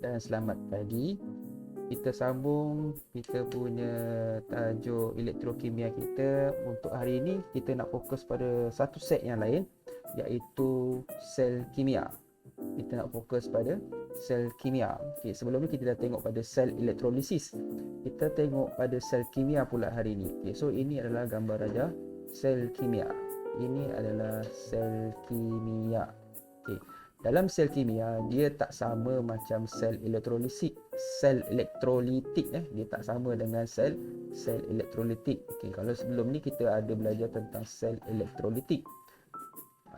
dan selamat pagi. Kita sambung kita punya tajuk elektrokimia kita. Untuk hari ini kita nak fokus pada satu set yang lain, iaitu sel kimia. Kita nak fokus pada sel kimia. Okay, sebelum ni kita dah tengok pada sel elektrolisis. Kita tengok pada sel kimia pula hari ini. Okay, so ini adalah gambar raja sel kimia. Ini adalah sel kimia. Okay. Dalam sel kimia, dia tak sama macam sel elektrolitik. Dia tak sama dengan sel elektrolitik. Okay, kalau sebelum ni kita ada belajar tentang sel elektrolitik.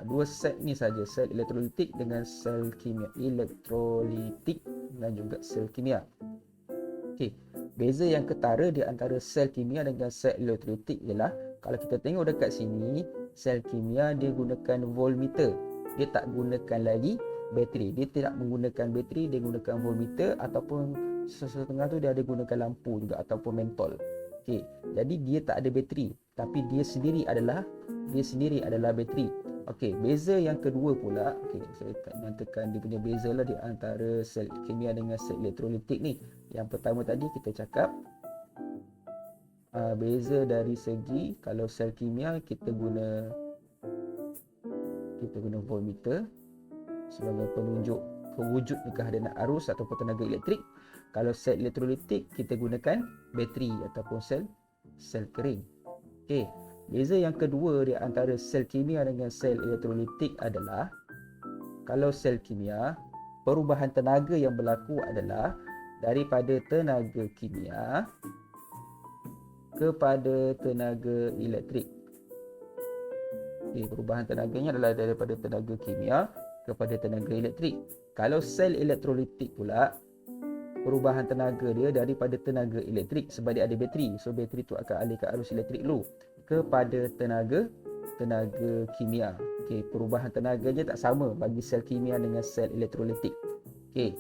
Dua set ni saja, sel elektrolitik dengan sel kimia. Elektrolitik dan juga sel kimia. Okay. Beza yang ketara di antara sel kimia dengan sel elektrolitik ialah, kalau kita tengok dekat sini, sel kimia dia gunakan voltmeter. Dia tak gunakan lagi bateri. Dia tidak menggunakan bateri, dia gunakan voltmeter, ataupun setengah tu dia ada gunakan lampu juga ataupun mentol. Okey, jadi dia tak ada bateri, tapi dia sendiri adalah bateri. Okey, beza yang kedua pula, okey, saya nyatakan dia punya beza lah di antara sel kimia dengan sel elektrolitik ni. Yang pertama tadi kita cakap beza dari segi, kalau sel kimia kita guna voltmeter sebagai penunjuk pewujud kehadiran arus ataupun tenaga elektrik. Kalau sel elektrolitik kita gunakan bateri ataupun sel kering. Okey, beza yang kedua di antara sel kimia dengan sel elektrolitik adalah, kalau sel kimia, perubahan tenaga yang berlaku adalah daripada tenaga kimia kepada tenaga elektrik. Okay, perubahan tenaganya adalah daripada tenaga kimia kepada tenaga elektrik. Kalau sel elektrolitik pula, perubahan tenaga dia daripada tenaga elektrik sebab dia ada bateri. So bateri tu akan alihkan arus elektrik dulu kepada tenaga kimia. Okey, perubahan tenaganya tak sama bagi sel kimia dengan sel elektrolitik. Okey.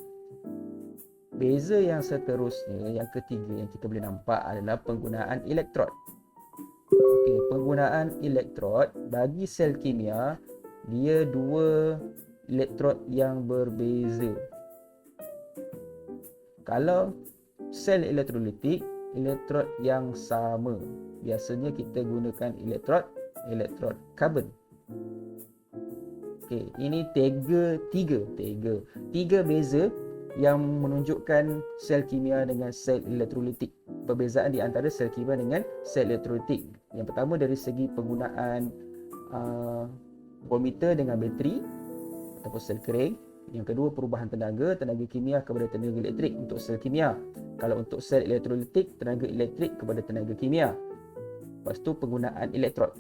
Beza yang seterusnya, yang ketiga yang kita boleh nampak adalah penggunaan elektrod. Okey, penggunaan elektrod bagi sel kimia, dia dua elektrod yang berbeza. Kalau sel elektrolitik, elektrod yang sama. Biasanya kita gunakan elektrod karbon. Okey, ini tiga beza yang menunjukkan sel kimia dengan sel elektrolitik. Perbezaan di antara sel kimia dengan sel elektrolitik. Yang pertama dari segi penggunaan voltmeter dengan bateri ataupun sel kering. Yang kedua, perubahan tenaga kimia kepada tenaga elektrik untuk sel kimia. Kalau untuk sel elektrolitik, tenaga elektrik kepada tenaga kimia. Lepas tu penggunaan elektrod.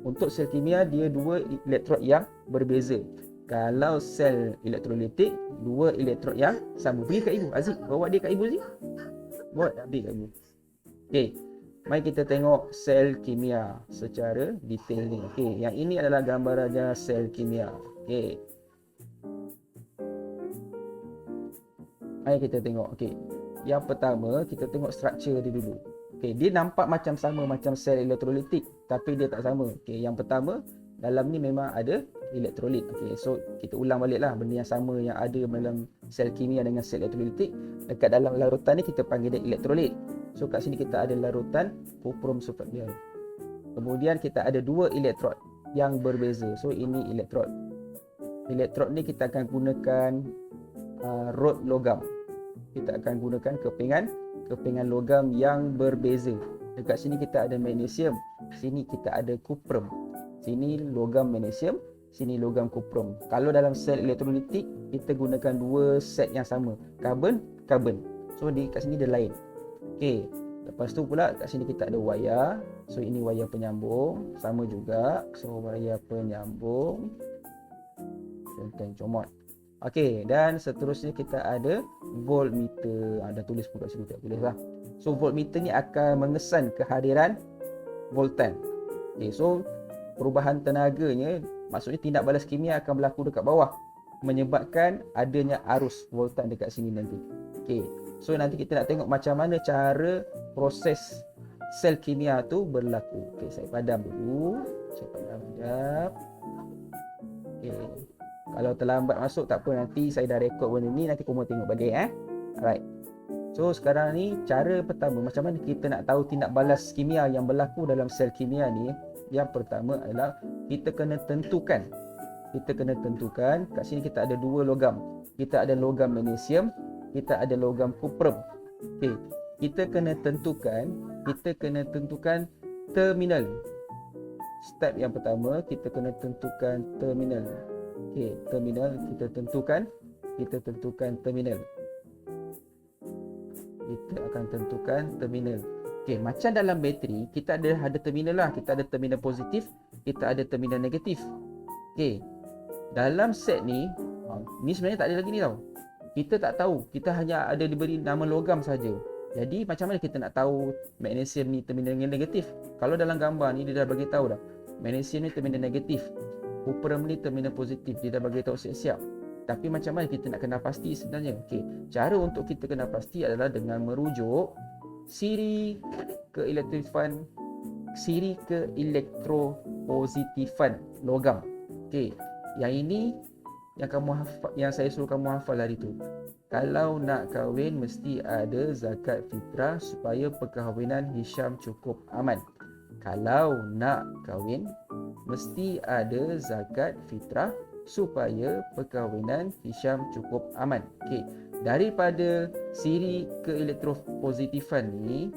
Untuk sel kimia, dia dua elektrod yang berbeza. Kalau sel elektrolitik, dua elektrod yang sama. Pergi kat ibu, Aziz, bawa dia kat ibu Aziz. Bawa dia kat ibu. Okey, mari kita tengok sel kimia secara detail ni. Okey, yang ini adalah gambar raja sel kimia. Okey, mari kita tengok. Okey, yang pertama kita tengok struktur dia dulu. Okey, dia nampak macam sama macam sel elektrolitik, tapi dia tak sama. Okey, yang pertama, dalam ni memang ada elektrolit. Okey, so kita ulang baliklah benda yang sama yang ada dalam sel kimia dengan sel elektrolitik. Dekat dalam larutan ni kita panggil dia elektrolit. So kat sini kita ada larutan cuprum sulfat dia. Kemudian kita ada dua elektrod yang berbeza. So ini elektrod. Elektrod ni kita akan gunakan rod logam. Kita akan gunakan kepingan logam yang berbeza. Dekat sini kita ada magnesium, sini kita ada cuprum. Sini logam magnesium, sini logam cuprum. Kalau dalam sel elektrolitik, kita gunakan dua set yang sama, karbon. So di kat sini dia lain. Okey, lepas tu pula kat sini kita ada wayar. So ini wayar penyambung, sama juga. So wayar penyambung tentang comot. Okey, dan seterusnya kita ada voltmeter. Dah tulis pun kat sini, tak tulis lah. So voltmeter ni akan mengesan kehadiran voltan. Okey, so perubahan tenaganya, maksudnya tindak balas kimia akan berlaku dekat bawah, menyebabkan adanya arus voltan dekat sini nanti. Okey, so nanti kita nak tengok macam mana cara proses sel kimia tu berlaku. Okey, saya padam dulu. Okey. Kalau terlambat masuk tak apa, nanti saya dah rekod benda ni, nanti kamu tengok balik Alright. So sekarang ni cara pertama macam mana kita nak tahu tindak balas kimia yang berlaku dalam sel kimia ni. Yang pertama adalah kita kena tentukan. Kat sini kita ada dua logam. Kita ada logam magnesium, kita ada logam kuprum. Okey, kita kena tentukan terminal. Step yang pertama kita kena tentukan terminal. Okey, terminal kita tentukan terminal. Kita akan tentukan terminal. Okey, macam dalam bateri kita ada terminal lah. Kita ada terminal positif, kita ada terminal negatif. Okey. Dalam set ni, ni sebenarnya tak ada lagi ni tau. Kita tak tahu, kita hanya ada diberi nama logam saja. Jadi macam mana kita nak tahu magnesium ni terminal negatif? Kalau dalam gambar ni dia dah bagi tahu dah. Magnesium ni terminal negatif, kuprum ni terminal positif. Dia dah bagi tahu siap-siap. Tapi macam mana kita nak kenal pasti sebenarnya? Okey, cara untuk kita kenal pasti adalah dengan merujuk siri keelektropositifan logam. Okey, yang ini yang saya suruh kamu hafal hari tu. Kalau nak kahwin mesti ada zakat fitrah supaya perkahwinan Hisham cukup aman. Kalau nak kahwin mesti ada zakat fitrah supaya perkahwinan Hisham cukup aman. Okey, daripada siri keelektropositifan ni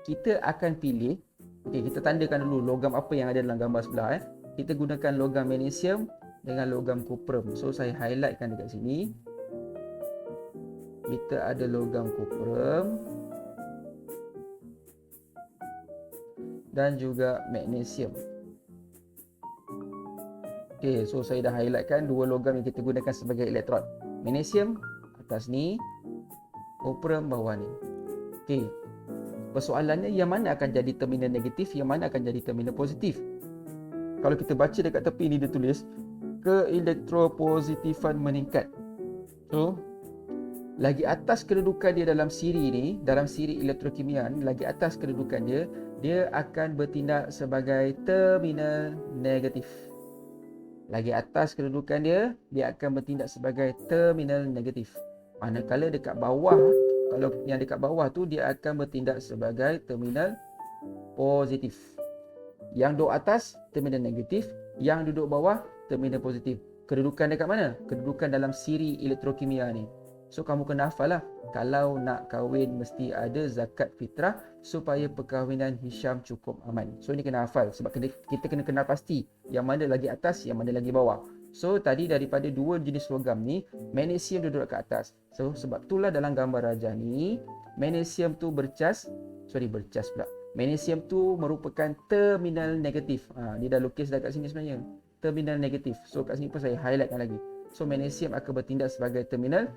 kita akan pilih. Okey, kita tandakan dulu logam apa yang ada dalam gambar sebelah. Kita gunakan logam magnesium dengan logam kuprum. So saya highlightkan dekat sini. Kita ada logam kuprum dan juga magnesium. Okey, so saya dah highlightkan dua logam yang kita gunakan sebagai elektron. Magnesium atas ni, kuprum bawah ni. Okey. Persoalannya yang mana akan jadi terminal negatif, yang mana akan jadi terminal positif? Kalau kita baca dekat tepi ni dia tulis keelektropositifan meningkat. So, lagi atas kedudukan dia dalam siri ni, dalam siri elektrokimia ni, lagi atas kedudukan dia akan bertindak sebagai terminal negatif. Lagi atas kedudukan dia akan bertindak sebagai terminal negatif. Manakala dekat bawah, kalau yang dekat bawah tu dia akan bertindak sebagai terminal positif. Yang duduk atas terminal negatif, yang duduk bawah terminal positif. Kedudukan dekat mana? Kedudukan dalam siri elektrokimia ni. So kamu kena hafal lah. Kalau nak kahwin mesti ada zakat fitrah supaya perkahwinan Hisham cukup aman. So ini kena hafal sebab kita kena kenal pasti yang mana lagi atas, yang mana lagi bawah. So tadi daripada dua jenis logam ni, magnesium duduk kat atas. So sebab itulah dalam gambar rajah ni, magnesium tu bercas pula. Magnesium tu merupakan terminal negatif. Dia dah lukis dah kat sini sebenarnya. Terminal negatif. So kat sini pun saya highlightkan lagi. So magnesium akan bertindak sebagai terminal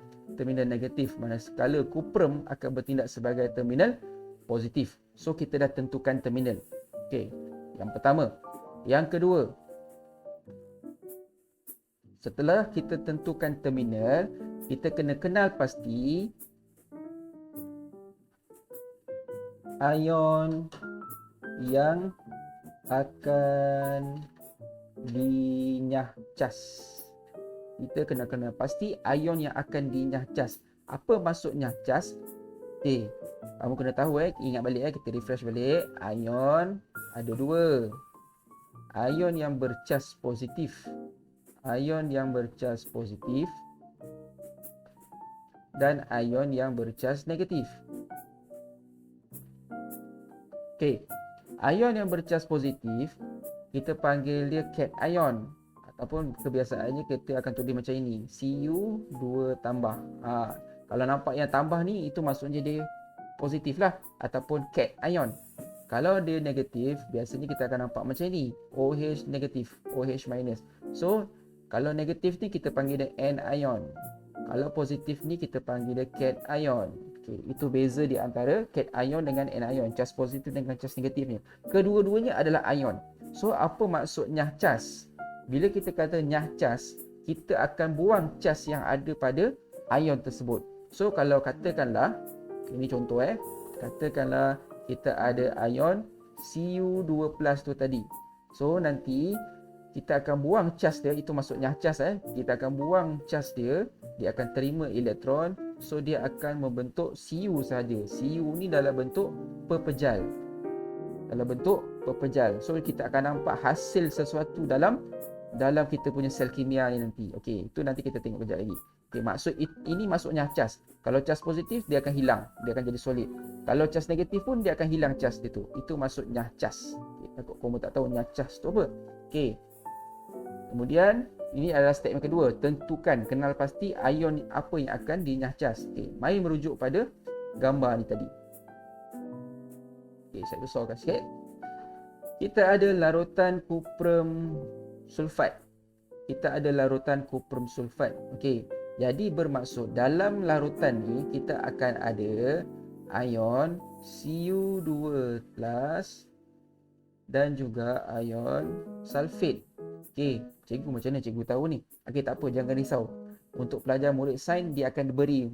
negatif, manakala kuprum akan bertindak sebagai terminal positif. So kita dah tentukan terminal. Okey, yang pertama. Yang kedua, setelah kita tentukan terminal, kita kena kenal pasti ion yang akan dinyah cas. Kita kena kenal pasti ion yang akan dinyah cas. Apa maksud nyah cas? Okey, kamu kena tahu ingat balik kita refresh balik. Ion ada dua. Ion yang bercas positif. Ion yang bercas positif dan ion yang bercas negatif. Okey, ion yang bercas positif kita panggil dia cation, ataupun kebiasaannya kita akan tulis macam ini, Cu2 tambah. Kalau nampak yang tambah ni, itu maksudnya dia positif lah, ataupun cation. Kalau dia negatif, biasanya kita akan nampak macam ini, OH negatif, OH minus. So kalau negatif ni kita panggil dia anion. Kalau positif ni kita panggil dia cation. Okay, itu beza di antara cation dengan anion, cas positif dengan cas negatifnya. Kedua-duanya adalah ion. So apa maksud nyah cas? Bila kita kata nyah cas, kita akan buang cas yang ada pada ion tersebut. So kalau katakanlah, ini contoh katakanlah kita ada ion Cu2+ tu tadi. So nanti kita akan buang cas dia, itu maksudnya cas kita akan buang cas dia akan terima elektron, so dia akan membentuk Cu saja. Cu ni dalam bentuk pepejal. So kita akan nampak hasil sesuatu dalam kita punya sel kimia ni nanti. Okey, itu nanti kita tengok kejap lagi. Okey, maksud ini maksudnya cas. Kalau cas positif dia akan hilang, dia akan jadi solid. Kalau cas negatif pun dia akan hilang cas dia tu. Itu maksudnya cas. Okay, takut kamu tak tahu cas tu apa. Okey. Kemudian ini adalah step yang kedua, tentukan, kenal pasti ion apa yang akan dinyahcas. Okey, mari merujuk pada gambar ni tadi. Okey, saya besarkan sikit. Kita ada larutan kuprum sulfat. Okey, jadi bermaksud dalam larutan ni kita akan ada ion Cu2+ dan juga ion sulfat. Okey, cikgu macam mana cikgu tahu ni? Okey, tak apa, jangan risau. Untuk pelajar murid sains, dia akan beri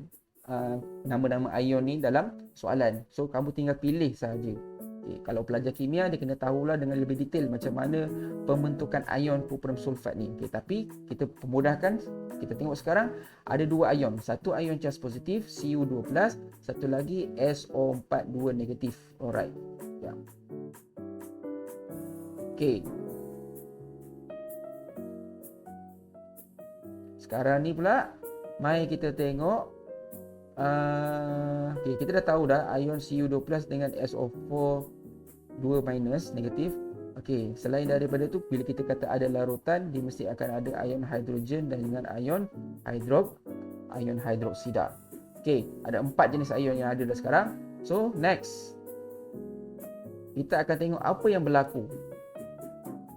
nama-nama ion ni dalam soalan. So, kamu tinggal pilih sahaja. Okay, kalau pelajar kimia, dia kena tahulah dengan lebih detail macam mana pembentukan ion kuprum sulfat ni. Okay, tapi kita pemudahkan, kita tengok sekarang ada dua ion. Satu ion cas positif, Cu2+, satu lagi SO42 negatif. Alright. Yeah. Okay. Sekarang ni pula, mari kita tengok. Okay, kita dah tahu dah ion Cu2+ dengan SO42 negatif. Okey, selain daripada tu, bila kita kata ada larutan, dia mesti akan ada ion hidrogen dan dengan ion hidroksida. Okey, ada 4 jenis ion yang ada dah sekarang. So, next. Kita akan tengok apa yang berlaku.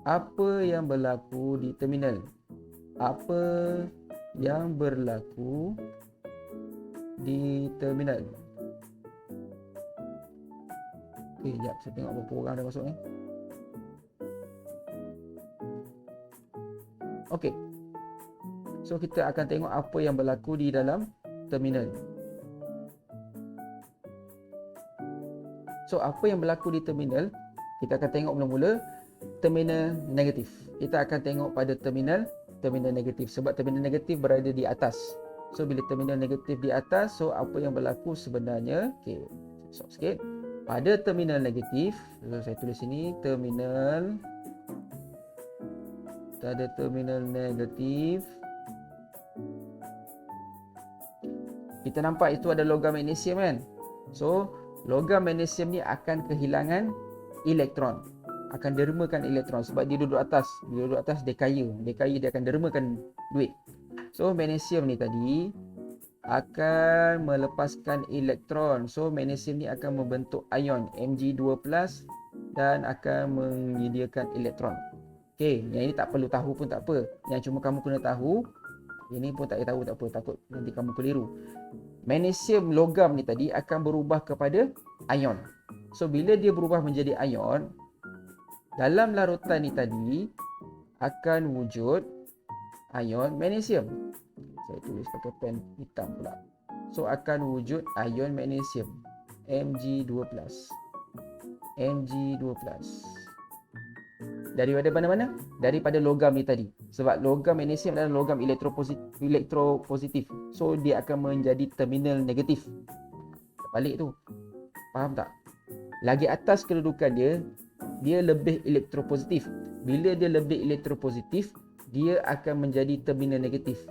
Apa yang berlaku di terminal? Apa yang berlaku di terminal? Okey, sekejap saya tengok berapa orang dah masuk ni. Okey. So kita akan tengok apa yang berlaku di dalam terminal. So apa yang berlaku di terminal? Kita akan tengok mula-mula terminal negatif. Kita akan tengok pada terminal negatif sebab terminal negatif berada di atas. So bila terminal negatif di atas, so apa yang berlaku sebenarnya? Okey, stop sikit. Pada terminal negatif, so saya tulis sini terminal. Kita ada terminal negatif. Kita nampak itu ada logam magnesium kan? So logam magnesium ni akan kehilangan elektron, akan dermakan elektron sebab dia duduk atas. Dia duduk atas, dia kaya, dia akan dermakan duit. So magnesium ni tadi akan melepaskan elektron. So magnesium ni akan membentuk ion Mg2+ dan akan menyediakan elektron. Okey, yang ini tak perlu tahu pun tak apa. Yang cuma kamu kena tahu, ini pun tak tahu tak apa, takut nanti kamu keliru. Magnesium logam ni tadi akan berubah kepada ion. So bila dia berubah menjadi ion, dalam larutan ni tadi akan wujud ion magnesium. Saya tulis pakai pen hitam pula. So akan wujud ion magnesium Mg2+. Daripada mana-mana? Daripada logam ni tadi. Sebab logam magnesium adalah logam elektropositif. So dia akan menjadi terminal negatif. Balik tu. Faham tak? Lagi atas kedudukan dia, dia lebih elektropositif. Bila dia lebih elektropositif, dia akan menjadi terminal negatif.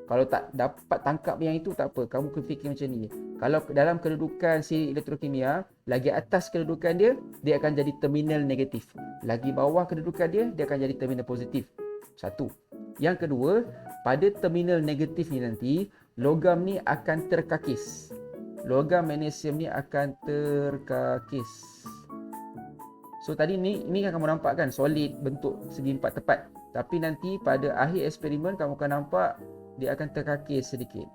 Kalau tak dapat tangkap yang itu, tak apa. Kamu kena fikir macam ni. Kalau dalam kedudukan si elektrokimia, lagi atas kedudukan dia, dia akan jadi terminal negatif. Lagi bawah kedudukan dia, dia akan jadi terminal positif. Satu. Yang kedua, pada terminal negatif ni nanti, logam ni akan terkakis. Logam magnesium ni akan terkakis. So tadi ni kan kamu nampak kan, solid, bentuk segi empat tepat. Tapi nanti pada akhir eksperimen, kamu akan nampak dia akan terkakis sedikit.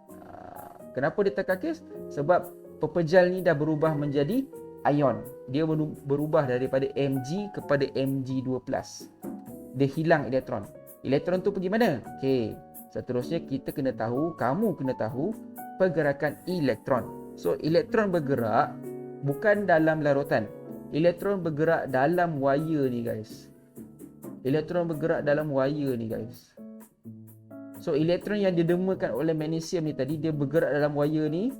Kenapa dia terkakis? Sebab pepejal ni dah berubah menjadi ion. Dia berubah daripada Mg kepada Mg2+. Dia hilang elektron. Elektron tu pergi mana? Okey. Seterusnya kita kena tahu, kamu kena tahu pergerakan elektron. So elektron bergerak bukan dalam larutan. Elektron bergerak dalam wire ni guys. Elektron bergerak dalam wire ni guys. So elektron yang didemakan oleh magnesium ni tadi, dia bergerak dalam wire ni.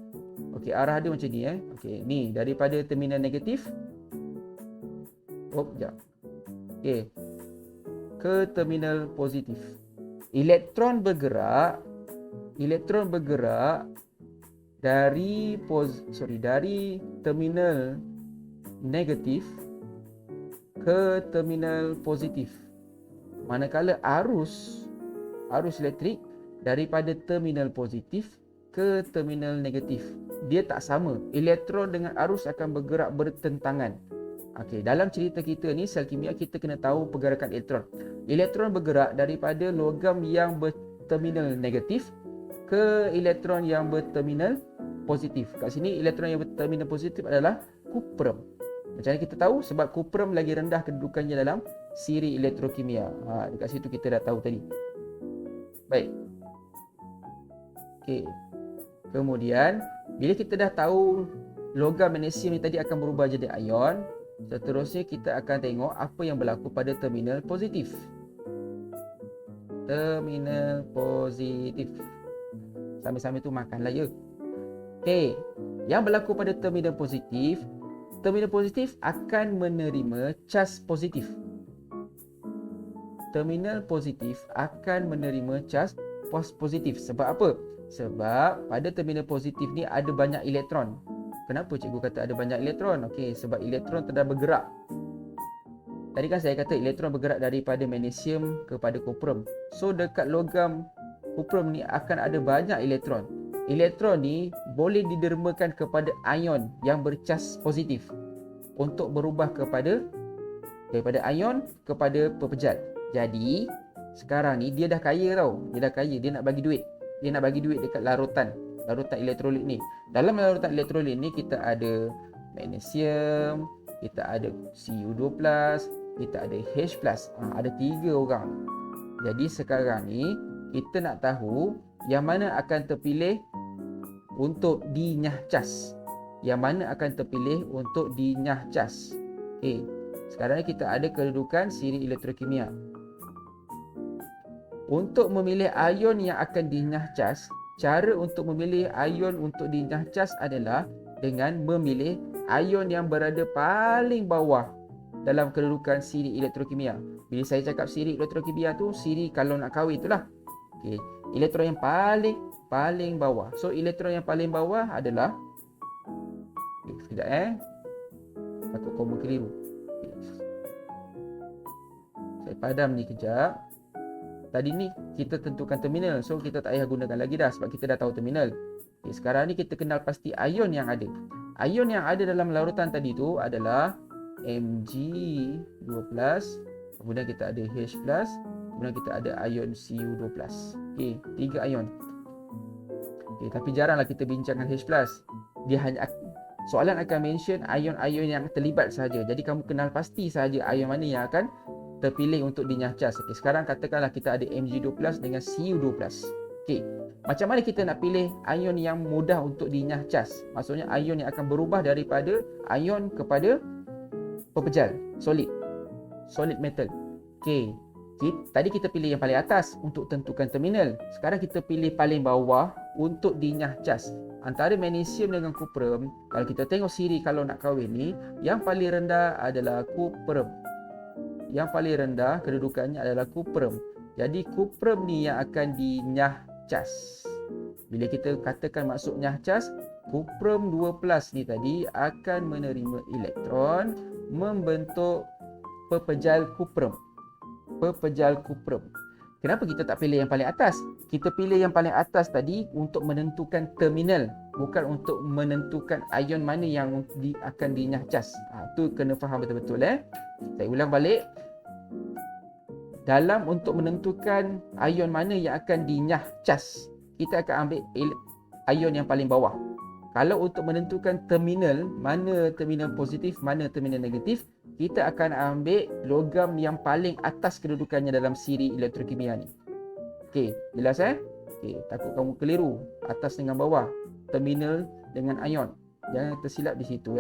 Okey, arah dia macam ni Okey, ni daripada terminal negatif. Sekejap. Okey. Ke terminal positif. Elektron bergerak dari terminal negatif ke terminal positif. Manakala arus elektrik daripada terminal positif ke terminal negatif, dia tak sama. Elektron dengan arus akan bergerak bertentangan. Okey, dalam cerita kita ni sel kimia, kita kena tahu pergerakan elektron. Elektron bergerak daripada logam yang berterminal negatif ke elektron yang berterminal positif. Kat sini elektron yang berterminal positif adalah kuprum. Macam mana kita tahu? Sebab kuprum lagi rendah kedudukannya dalam siri elektrokimia. Dekat situ kita dah tahu tadi. Baik. Okey. Kemudian bila kita dah tahu logam magnesium ni tadi akan berubah jadi ion, seterusnya kita akan tengok apa yang berlaku pada terminal positif. Terminal positif. Sambil-sambil tu makanlah ya. Okey. Yang berlaku pada terminal positif akan menerima cas positif. Terminal positif akan menerima cas positif. Sebab apa? Sebab pada terminal positif ni ada banyak elektron. Kenapa cikgu kata ada banyak elektron? Okey, sebab elektron sedang bergerak. Tadi kan saya kata elektron bergerak daripada magnesium kepada kuprum. So dekat logam kuprum ni akan ada banyak elektron. Elektron ni boleh didermakan kepada ion yang bercas positif untuk berubah daripada ion kepada pepejal. Jadi sekarang ni dia dah kaya tau. Dia nak bagi duit. Dia nak bagi duit dekat larutan elektrolit ni. Dalam larutan elektrolit ni kita ada magnesium, kita ada Cu2+, kita ada H+. Ada 3 orang. Jadi sekarang ni kita nak tahu yang mana akan terpilih untuk dinyah cas. Yang mana akan terpilih untuk dinyah cas. Okey. Sekarang ni kita ada kedudukan siri elektrokimia. Untuk memilih ion yang akan dinyah cas, cara untuk memilih ion untuk dinyah cas adalah dengan memilih ion yang berada paling bawah dalam kedudukan siri elektrokimia. Bila saya cakap siri elektrokimia tu, siri kalau nak kahwin itulah. Okey, elektron yang paling bawah. So elektron yang paling bawah adalah, sekejap takut koma keliru. Saya padam ni kejap. Tadi ni kita tentukan terminal, so kita tak payah gunakan lagi dah sebab kita dah tahu terminal. Okay, sekarang ni kita kenal pasti ion yang ada. Ion yang ada dalam larutan tadi tu adalah Mg2+, kemudian kita ada H+, kemudian kita ada ion Cu2+. Okey, 3 ion. Okey, tapi jaranglah kita bincangkan H+. Dia hanya soalan akan mention ion-ion yang terlibat sahaja. Jadi kamu kenal pasti sahaja ion mana yang akan terpilih untuk dinyah cas. Okey, sekarang katakanlah kita ada Mg2+ dengan Cu2+. Okey, macam mana kita nak pilih ion yang mudah untuk dinyah cas? Maksudnya ion yang akan berubah daripada ion kepada pepejal, solid metal. Okey, tadi kita pilih yang paling atas untuk tentukan terminal. Sekarang kita pilih paling bawah untuk dinyah cas. Antara magnesium dengan kuprum, kalau kita tengok siri kalau nak kahwin ni, yang paling rendah adalah kuprum. Yang paling rendah kedudukannya adalah kuprum. Jadi kuprum ni yang akan dinyah cas. Bila kita katakan maksud nyah cas, kuprum 2+ ni tadi akan menerima elektron membentuk pepejal kuprum. Kenapa kita tak pilih yang paling atas? Kita pilih yang paling atas tadi untuk menentukan terminal, bukan untuk menentukan ion mana yang akan dinyah cas. Tu kena faham betul-betul. Saya ulang balik. Dalam untuk menentukan ion mana yang akan dinyah cas, kita akan ambil ion yang paling bawah. Kalau untuk menentukan terminal, mana terminal positif, mana terminal negatif, kita akan ambil logam yang paling atas kedudukannya dalam siri elektrokimia ni. Okey, jelas Okey, takut kamu keliru. Atas dengan bawah, terminal dengan ion. Jangan tersilap di situ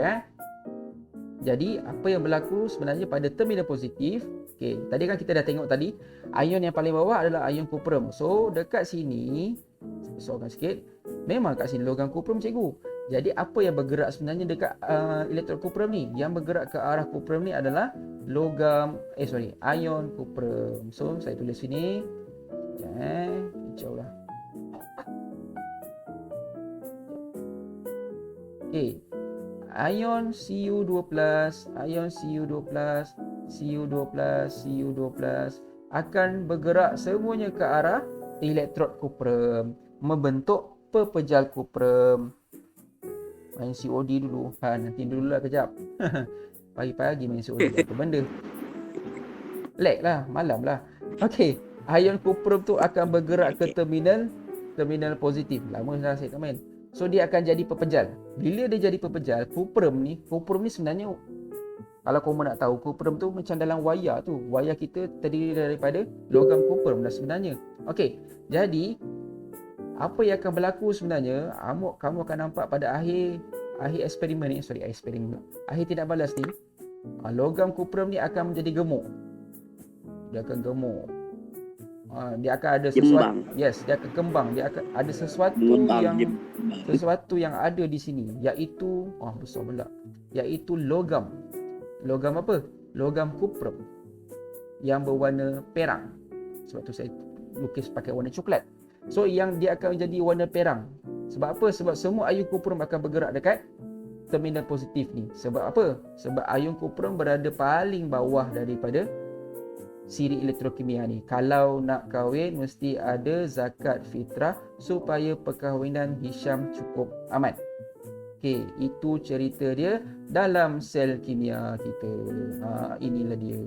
Jadi apa yang berlaku sebenarnya pada terminal positif, okey, tadi kan kita dah tengok tadi, ion yang paling bawah adalah ion kuprum. So dekat sini, besarkan sikit, memang kat sini logam kuprum cikgu. Jadi apa yang bergerak sebenarnya dekat elektron kuprum ni? Yang bergerak ke arah kuprum ni adalah ion kuprum. So saya tulis sini. Kejap lah. Okey. Ion Cu2+, ion Cu2+, Cu2+, Cu2+ akan bergerak semuanya ke arah elektrod kuprum, membentuk pepejal kuprum. Main COD dulu. Nanti dululah kejap. Pagi-pagi main COD apa benda? Lag lah, malam lah. Okey, ion kuprum tu akan bergerak ke terminal positif. Lama dah saya tak main. So dia akan jadi pepejal. Bila dia jadi pepejal, kuprum ni sebenarnya, kalau kamu nak tahu, kuprum tu macam dalam wayar tu. Wayar kita terdiri daripada logam kuprum dah sebenarnya. Okey, jadi apa yang akan berlaku sebenarnya, kamu akan nampak pada akhir eksperimen ni, akhir tindak balas ni, logam kuprum ni akan menjadi gemuk. Dia akan gemuk. Dia akan ada sesuatu. Yes, dia akan kembang. Dia akan ada sesuatu yang ada di sini, iaitu besar pula. Iaitu logam. Logam apa? Logam kuprum yang berwarna perang. Sebab tu saya lukis pakai warna coklat. So yang dia akan menjadi warna perang. Sebab apa? Sebab semua ion kuprum akan bergerak dekat terminal positif ni. Sebab apa? Sebab ion kuprum berada paling bawah daripada siri elektrokimia ni. Kalau nak kahwin mesti ada zakat fitrah supaya perkahwinan Hisham cukup aman. Okey, itu cerita dia dalam sel kimia kita. Inilah dia.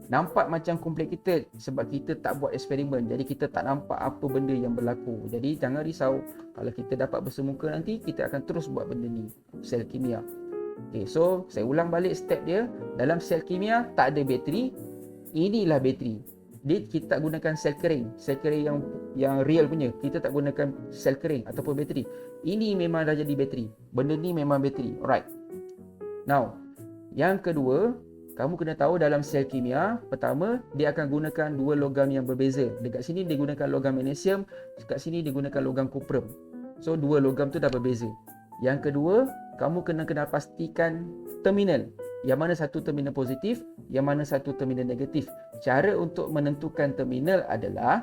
Nampak macam complicated sebab kita tak buat eksperimen. Jadi kita tak nampak apa benda yang berlaku. Jadi jangan risau. Kalau kita dapat bersemuka nanti, kita akan terus buat benda ni. Sel kimia. Okey, so saya ulang balik step dia. Dalam sel kimia tak ada bateri. Inilah bateri. Kita tak gunakan sel kering yang real punya. Kita tak gunakan sel kering ataupun bateri. Ini memang dah jadi bateri. Benda ni memang bateri. Alright. Now, yang kedua, kamu kena tahu dalam sel kimia, pertama dia akan gunakan dua logam yang berbeza. Dekat sini dia gunakan logam magnesium, dekat sini dia gunakan logam kuprum. So dua logam tu dah berbeza. Yang kedua, kamu kena pastikan terminal. Yang mana satu terminal positif, yang mana satu terminal negatif. Cara untuk menentukan terminal adalah,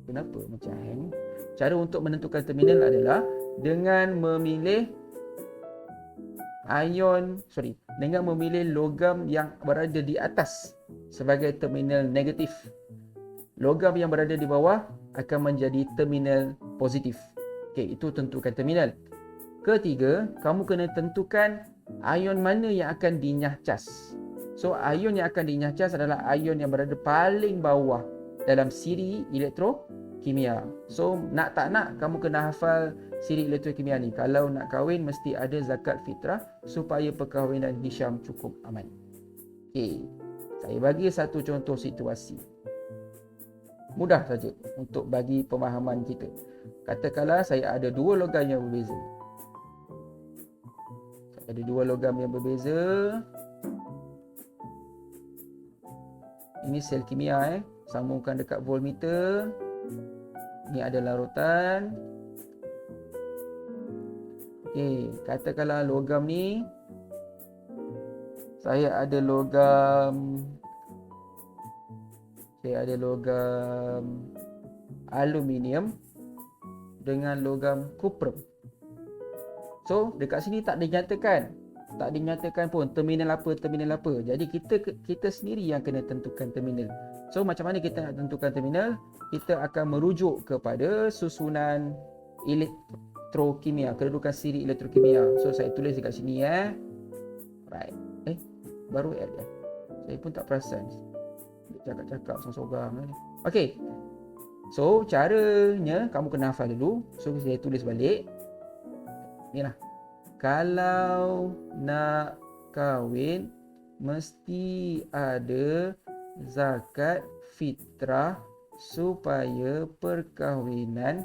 kenapa macam hang? Cara untuk menentukan terminal adalah dengan memilih dengan memilih logam yang berada di atas sebagai terminal negatif. Logam yang berada di bawah akan menjadi terminal positif. Okey, itu tentukan terminal. Ketiga, kamu kena tentukan ion mana yang akan dinyahcas. So, ion yang akan dinyahcas adalah ion yang berada paling bawah dalam siri elektrokimia. So, nak tak nak, kamu kena hafal siri elektrokimia ni. Kalau nak kahwin, mesti ada zakat fitrah supaya perkahwinan Hisham cukup aman. Okey, saya bagi satu contoh situasi. Mudah saja untuk bagi pemahaman kita. Katakanlah saya ada dua logam yang berbeza. Ada dua logam yang berbeza. Ini sel kimia sambungkan dekat voltmeter. Ini ada larutan. Okey, katakanlah logam ni, saya ada logam aluminium dengan logam kuprum. So, dekat sini tak dinyatakan pun terminal apa. Jadi kita sendiri yang kena tentukan terminal. So, macam mana kita nak tentukan terminal? Kita akan merujuk kepada susunan elektrokimia, kedudukan siri elektrokimia. So, saya tulis dekat sini Right. Baru add dia. Saya pun tak perasan. Cakap-cakap sorang-sorang. Okey. So, caranya kamu kena hafal dulu. So, saya tulis balik. Inilah. Kalau nak kahwin, mesti ada zakat fitrah supaya perkahwinan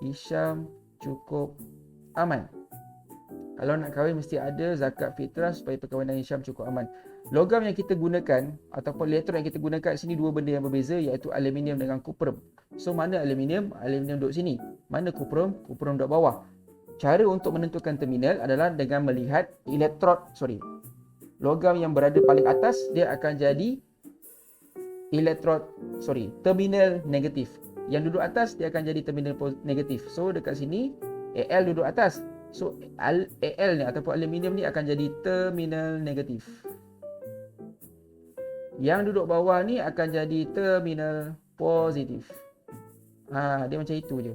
Hisham cukup aman. Kalau nak kahwin mesti ada zakat fitrah supaya perkahwinan Hisham cukup aman. Logam yang kita gunakan ataupun elektron yang kita gunakan kat sini dua benda yang berbeza, iaitu aluminium dengan kuprum. So mana aluminium? Aluminium duduk sini. Mana kuprum? Kuprum duduk bawah. Cara untuk menentukan terminal adalah dengan melihat logam yang berada paling atas dia akan jadi terminal negatif. Yang duduk atas dia akan jadi terminal negatif. So dekat sini Al duduk atas. So Al ni ataupun aluminium ni akan jadi terminal negatif. Yang duduk bawah ni akan jadi terminal positif. Dia macam itu je.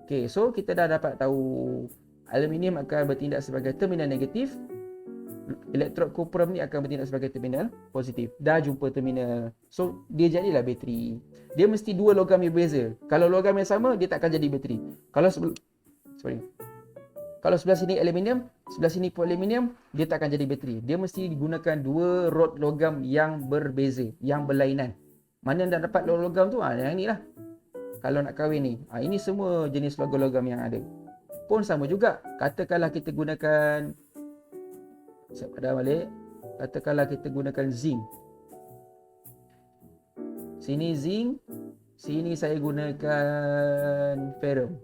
Okay, so kita dah dapat tahu aluminium akan bertindak sebagai terminal negatif. Elektrod kuprum ni akan bertindak sebagai terminal positif. Dah jumpa terminal. So dia jadilah bateri. Dia mesti dua logam yang berbeza. Kalau logam yang sama dia tak akan jadi bateri. Kalau sebelah sini aluminium, sebelah sini pun aluminium, dia tak akan jadi bateri. Dia mesti digunakan dua rod logam yang berbeza, yang berlainan. Mana yang dah dapat logam tu? Yang ni lah. Kalau nak kahwin ni. Ini semua jenis logam-logam yang ada. Pun sama juga. Katakanlah kita gunakan, katakanlah kita gunakan zinc. Sini zinc, sini saya gunakan ferrum.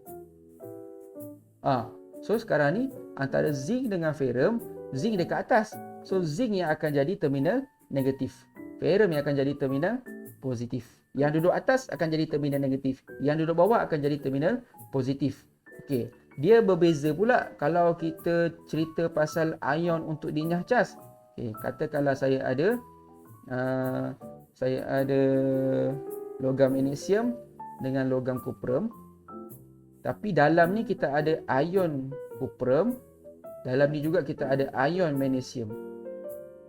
So sekarang ni antara zinc dengan ferrum, zinc dekat atas. So zinc yang akan jadi terminal negatif, ferrum yang akan jadi terminal positif. Yang duduk atas akan jadi terminal negatif, yang duduk bawah akan jadi terminal positif. Okey, dia berbeza pula kalau kita cerita pasal ion untuk dinyah cas. Okey, katakanlah saya ada logam magnesium dengan logam kuprum. Tapi dalam ni kita ada ion kuprum, dalam ni juga kita ada ion magnesium.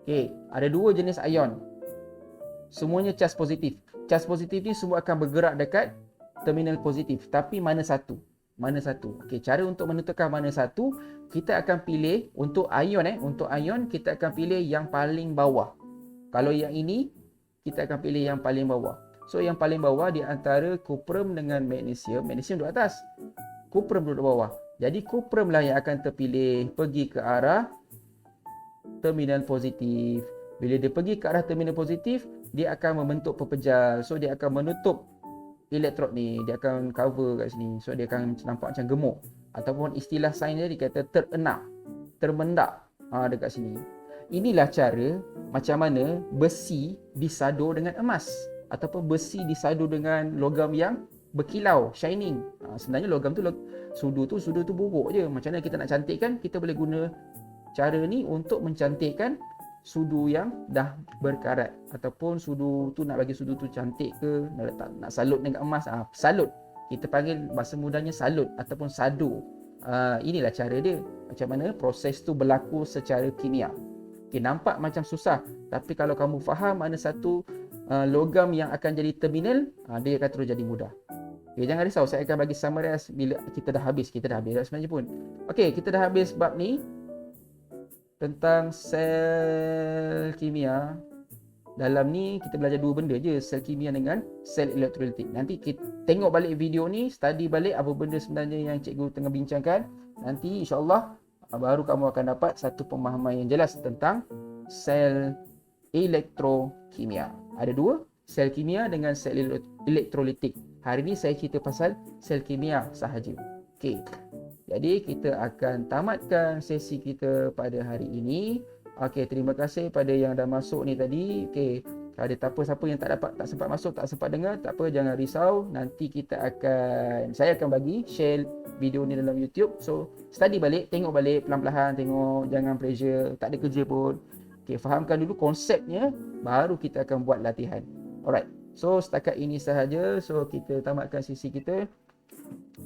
Okey, ada dua jenis ion. Semuanya cas positif. Cas positif ni semua akan bergerak dekat terminal positif. Tapi mana satu? Mana satu? Okey, cara untuk menentukan mana satu, kita akan pilih untuk ion kita akan pilih yang paling bawah. Kalau yang ini, kita akan pilih yang paling bawah. So yang paling bawah di antara kuprum dengan magnesium, magnesium duduk atas, kuprum duduk bawah. Jadi kuprum lah yang akan terpilih pergi ke arah terminal positif. Bila dia pergi ke arah terminal positif, dia akan membentuk pepejal. So dia akan menutup elektrod ni, dia akan cover kat sini. So dia akan nampak macam gemuk. Ataupun istilah sains dia dikata terenak, termendak dekat sini. Inilah cara macam mana besi disadur dengan emas, ataupun besi disadur dengan logam yang berkilau, shining. Sebenarnya logam tu, sudu tu buruk je. Macam mana kita nak cantikkan, kita boleh guna cara ni untuk mencantikkan sudu yang dah berkarat. Ataupun sudu tu nak bagi sudu tu cantik ke, nak salut dengan emas, salut. Kita panggil bahasa mudahnya salut ataupun sadu. Inilah cara dia, macam mana proses tu berlaku secara kimia. Okay, nampak macam susah, tapi kalau kamu faham mana satu logam yang akan jadi terminal, dia akan terus jadi mudah. Okay, jangan risau, saya akan bagi summarize bila kita dah habis sebenarnya pun. Okay, kita dah habis bab ni tentang sel kimia. Dalam ni kita belajar dua benda je, sel kimia dengan sel elektrolitik. Nanti kita tengok balik video ni, study balik apa benda sebenarnya yang cikgu tengah bincangkan. Nanti insya-Allah baru kamu akan dapat satu pemahaman yang jelas tentang sel elektrokimia. Ada dua, sel kimia dengan sel elektrolitik. Hari ni saya cerita pasal sel kimia sahaja. Okey. Jadi kita akan tamatkan sesi kita pada hari ini. Okey, terima kasih pada yang dah masuk ni tadi. Okey, ada siapa yang tak sempat masuk, tak sempat dengar, tak apa, jangan risau. Nanti saya akan bagi share video ni dalam YouTube. So, study balik, tengok balik perlahan-lahan, tengok, jangan pressure, tak ada kerja pun. Okey, fahamkan dulu konsepnya, baru kita akan buat latihan. Alright. So, setakat ini sahaja. So, kita tamatkan sesi kita.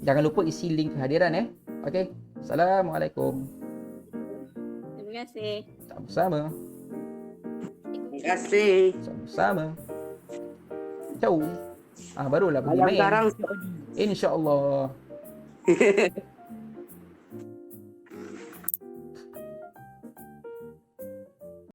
Jangan lupa isi link kehadiran Okey. Assalamualaikum. Terima kasih. Sama-sama. Terima kasih. Sama-sama. Ciao. Barulah pergi main. Sekarang InsyaAllah.